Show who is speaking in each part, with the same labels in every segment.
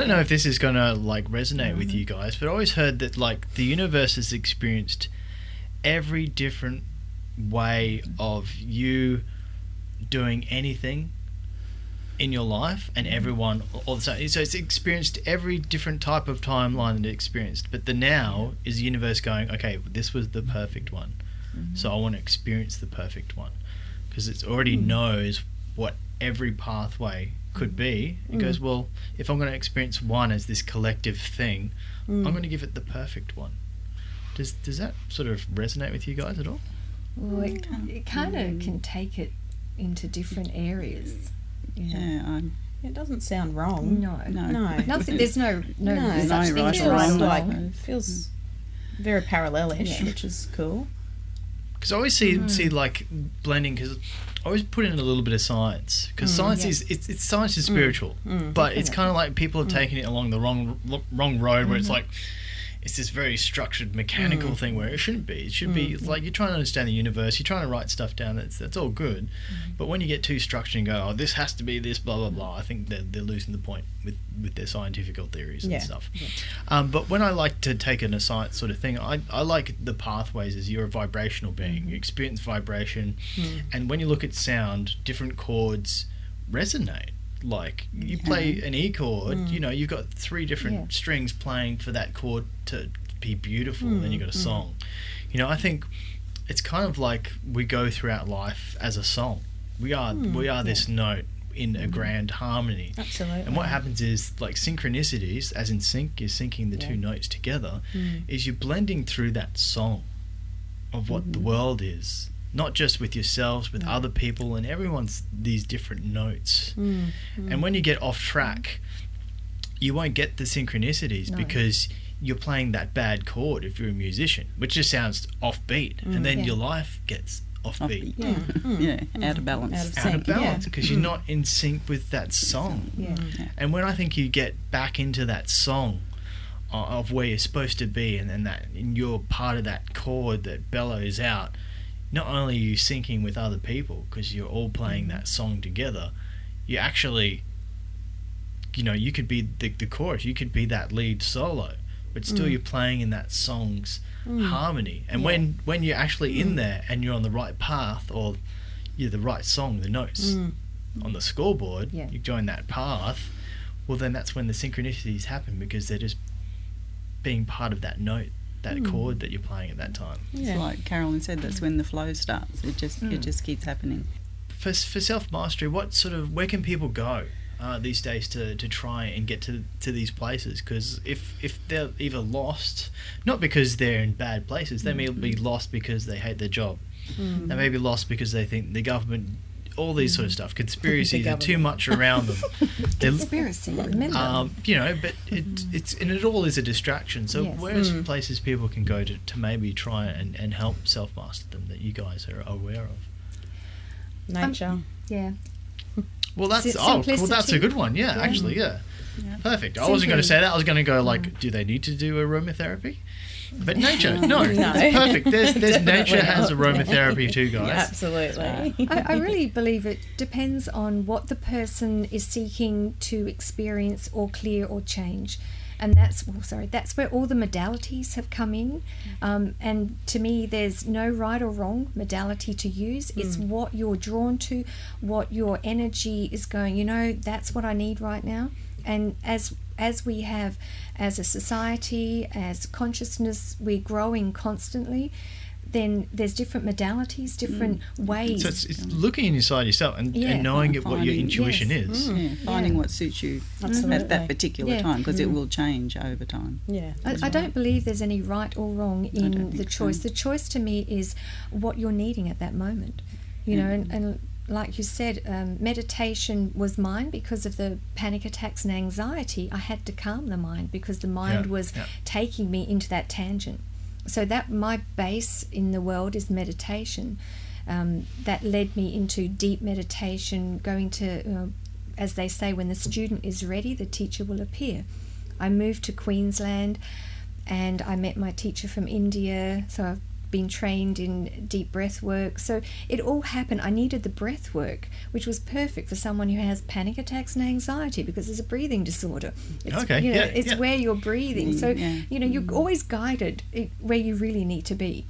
Speaker 1: don't know if this is gonna like resonate with you guys, but I always heard that like the universe has experienced every different way of you doing anything in your life, and everyone all the time. So it's experienced every different type of timeline that it experienced. But the now is the universe going, okay, this was the perfect one, so I want to experience the perfect one, because it already knows what every pathway could be. It goes, well, if I'm going to experience one as this collective thing, I'm going to give it the perfect one. Does that sort of resonate with you guys at all?
Speaker 2: Well, it kind of can take it into different areas.
Speaker 3: Yeah,
Speaker 4: it doesn't sound wrong.
Speaker 2: No.
Speaker 4: Nothing.
Speaker 2: There's no such thing as
Speaker 4: Feels
Speaker 2: right.
Speaker 4: like feels very parallelish, which is cool.
Speaker 1: Because I always see like blending, because I always put in a little bit of science, because science is science is spiritual, but it's kind of like people have taken it along the wrong road, where it's like it's this very structured mechanical thing where it shouldn't be. It should be like you're trying to understand the universe, you're trying to write stuff down, that's all good. But when you get too structured and go, oh, this has to be this, blah, blah, blah, I think they're losing the point with their scientific theories and stuff. Yeah. But when I like to take in a science sort of thing, I like the pathways as you're a vibrational being. You experience vibration, and when you look at sound, different chords resonate. Like you play an E chord, you know, you've got 3 different strings playing for that chord to be beautiful, and then you've got a song. You know, I think it's kind of like we go throughout life as a song. We are this note in a grand harmony.
Speaker 4: Absolutely.
Speaker 1: And what happens is, like, synchronicities, as in sync, you're syncing the 2 notes together, is you're blending through that song of what the world is. Not just with yourselves, with other people, and everyone's these different notes. And when you get off track, you won't get the synchronicities because you're playing that bad chord if you're a musician, which just sounds offbeat, and then your life gets offbeat.
Speaker 3: Out of balance.
Speaker 1: Out of balance, because you're not in sync with that song. And when I think you get back into that song of where you're supposed to be, and you're part of that chord that bellows out, not only are you syncing with other people because you're all playing that song together, you actually, you know, you could be the chorus, you could be that lead solo, but still you're playing in that song's harmony. And when you're actually in there and you're on the right path, or you're the right song, the notes on the scoreboard, you join that path, well then that's when the synchronicities happen, because they're just being part of that note, that chord that you're playing at that time.
Speaker 3: It's like Carolyn said, that's when the flow starts. It just keeps happening.
Speaker 1: For self-mastery, where can people go these days to try and get to these places? Because if they're either lost, not because they're in bad places, they may be lost because they hate their job. They may be lost because they think the government, all these sort of stuff, conspiracies are too much around them.
Speaker 2: Conspiracy, remember.
Speaker 1: You know, but it all is a distraction. So where's places people can go to maybe try and help self-master them that you guys are aware of?
Speaker 4: Nature.
Speaker 1: Well, that's that's a good one. Yeah, actually, perfect. I wasn't going to say that. I was going to go like, do they need to do aromatherapy? But nature, no, it's perfect. There's nature has aromatherapy too, guys.
Speaker 4: Absolutely.
Speaker 2: I really believe it depends on what the person is seeking to experience or clear or change. And that's where all the modalities have come in. And to me, there's no right or wrong modality to use. It's what you're drawn to, what your energy is going, you know, that's what I need right now. And as we have, as a society, as consciousness, we're growing constantly, then there's different modalities, different ways.
Speaker 1: So it's looking inside yourself and knowing what your intuition is.
Speaker 3: Finding what suits you at that particular time, because it will change over time.
Speaker 2: I don't believe there's any right or wrong in the choice. The choice to me is what you're needing at that moment. You know, and like you said, meditation was mine because of the panic attacks and anxiety. I had to calm the mind because the mind was taking me into that tangent. So that my base in the world is meditation. That led me into deep meditation, going to, as they say, when the student is ready, the teacher will appear. I moved to Queensland and I met my teacher from India. So I've been trained in deep breath work. So it all happened. I needed the breath work, which was perfect for someone who has panic attacks and anxiety, because it's a breathing disorder. It's, it's where you're breathing. So, you're always guided where you really need to be.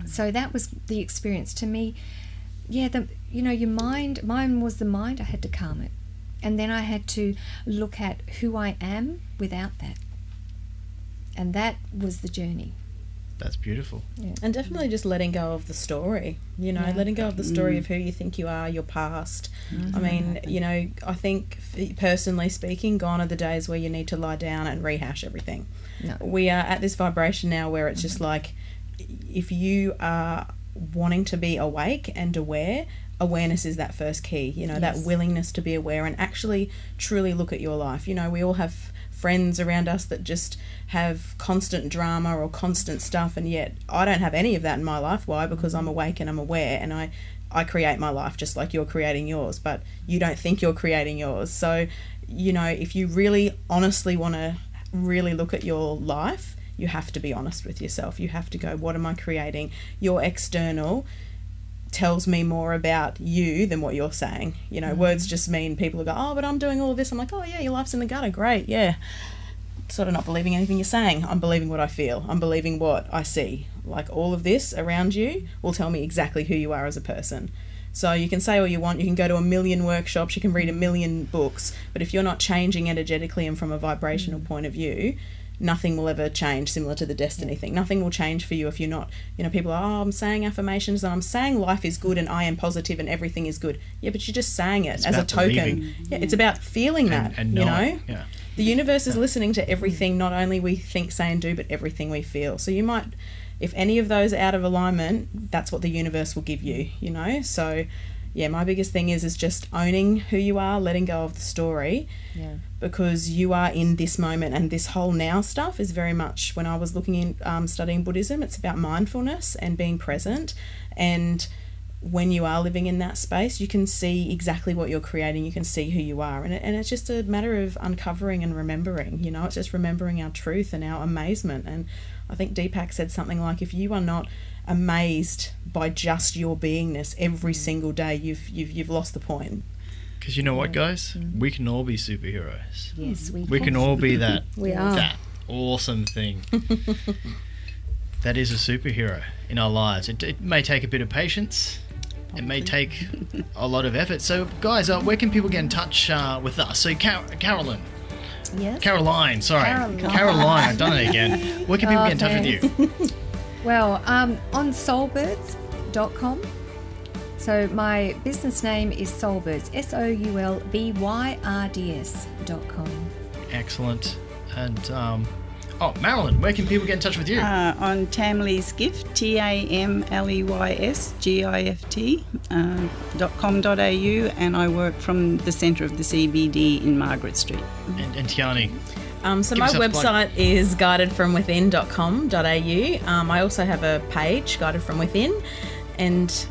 Speaker 2: So that was the experience to me. Yeah, your mind, mine was the mind, I had to calm it. And then I had to look at who I am without that. And that was the journey.
Speaker 1: That's beautiful.
Speaker 4: Yeah. And definitely just letting go of the story, letting go of the story of who you think you are, your past. I mean, I think personally speaking, gone are the days where you need to lie down and rehash everything. No. We are at this vibration now where it's just like, if you are wanting to be awake and aware, awareness is that first key, that willingness to be aware and actually truly look at your life. We all have friends around us that just have constant drama or constant stuff, and yet I don't have any of that in my life. Why? Because I'm awake and I'm aware, and I create my life just like you're creating yours, but you don't think you're creating yours. So, if you really honestly want to really look at your life, you have to be honest with yourself. You have to go, what am I creating? Your external tells me more about you than what you're saying. Words just mean people will go, oh, but I'm doing all of this. I'm like, oh yeah, your life's in the gutter, great, yeah. Sort of not believing anything you're saying. I'm believing what I feel. I'm believing what I see. Like, all of this around you will tell me exactly who you are as a person. So you can say all you want, you can go to 1 million workshops, you can read 1 million books, but if you're not changing energetically and from a vibrational point of view, nothing will ever change, similar to the destiny thing. Nothing will change for you if you're not, people are, I'm saying affirmations and I'm saying life is good and I am positive and everything is good. Yeah, but you're just saying it as a token. Yeah, it's about feeling that,
Speaker 1: and knowing. Yeah.
Speaker 4: The universe is listening to everything, not only we think, say and do, but everything we feel. So you might, if any of those are out of alignment, that's what the universe will give you, So yeah, my biggest thing is just owning who you are, letting go of the story, because you are in this moment, and this whole now stuff is very much, when I was looking in studying Buddhism, it's about mindfulness and being present, and when you are living in that space, you can see exactly what you're creating, you can see who you are, and it's just a matter of uncovering and remembering, it's just remembering our truth and our amazement. And I think Deepak said something like, if you are not amazed by just your beingness every single day, you've lost the point.
Speaker 1: Because you know what, guys? We can all be superheroes.
Speaker 2: Yes,
Speaker 1: we can all be that.
Speaker 2: We are.
Speaker 1: That awesome thing. That is a superhero in our lives. It may take a bit of patience. It may take a lot of effort. So, guys, where can people get in touch with us? So, Caroline.
Speaker 2: Yes.
Speaker 1: Caroline, sorry. Caroline, I've done it again. Where can people get in touch with you?
Speaker 2: Well, on soulbirds.com. So my business name is Soulbirds, SOULBYRDS.com.
Speaker 1: Excellent. And, Marilyn, where can people get in touch with you?
Speaker 3: On Tamley's Gift, TAMLEYSGIFT.com.au, and I work from the centre of the CBD in Margaret Street.
Speaker 1: And Tiarnie?
Speaker 4: So my website is guidedfromwithin.com.au. I also have a page, Guided From Within, and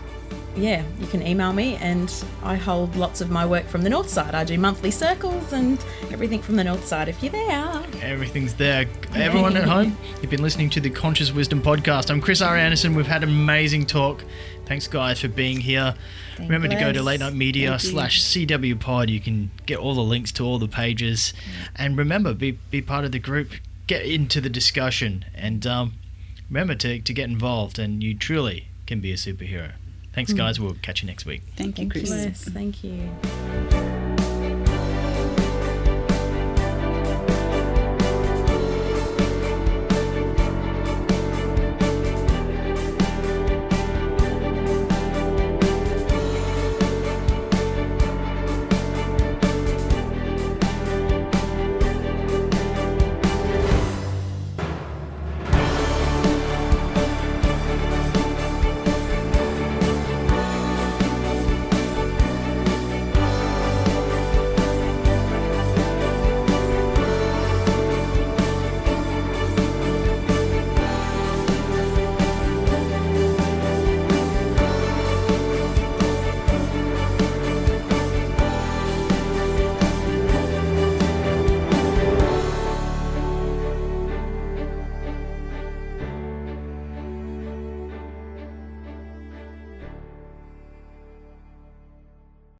Speaker 4: yeah, you can email me, and I hold lots of my work from the north side. I do monthly circles and everything from the north side if you're there.
Speaker 1: Everything's there. Everyone at home, you've been listening to the Conscious Wisdom Podcast. I'm Kris R. Anderson. We've had an amazing talk. Thanks, guys, for being here. Remember to go to Late Night Media /CW Pod. You can get all the links to all the pages. And remember, be part of the group. Get into the discussion. And remember to get involved. And you truly can be a superhero. Thanks, guys. We'll catch you next week.
Speaker 3: Thank you, Kris.
Speaker 4: Thank you.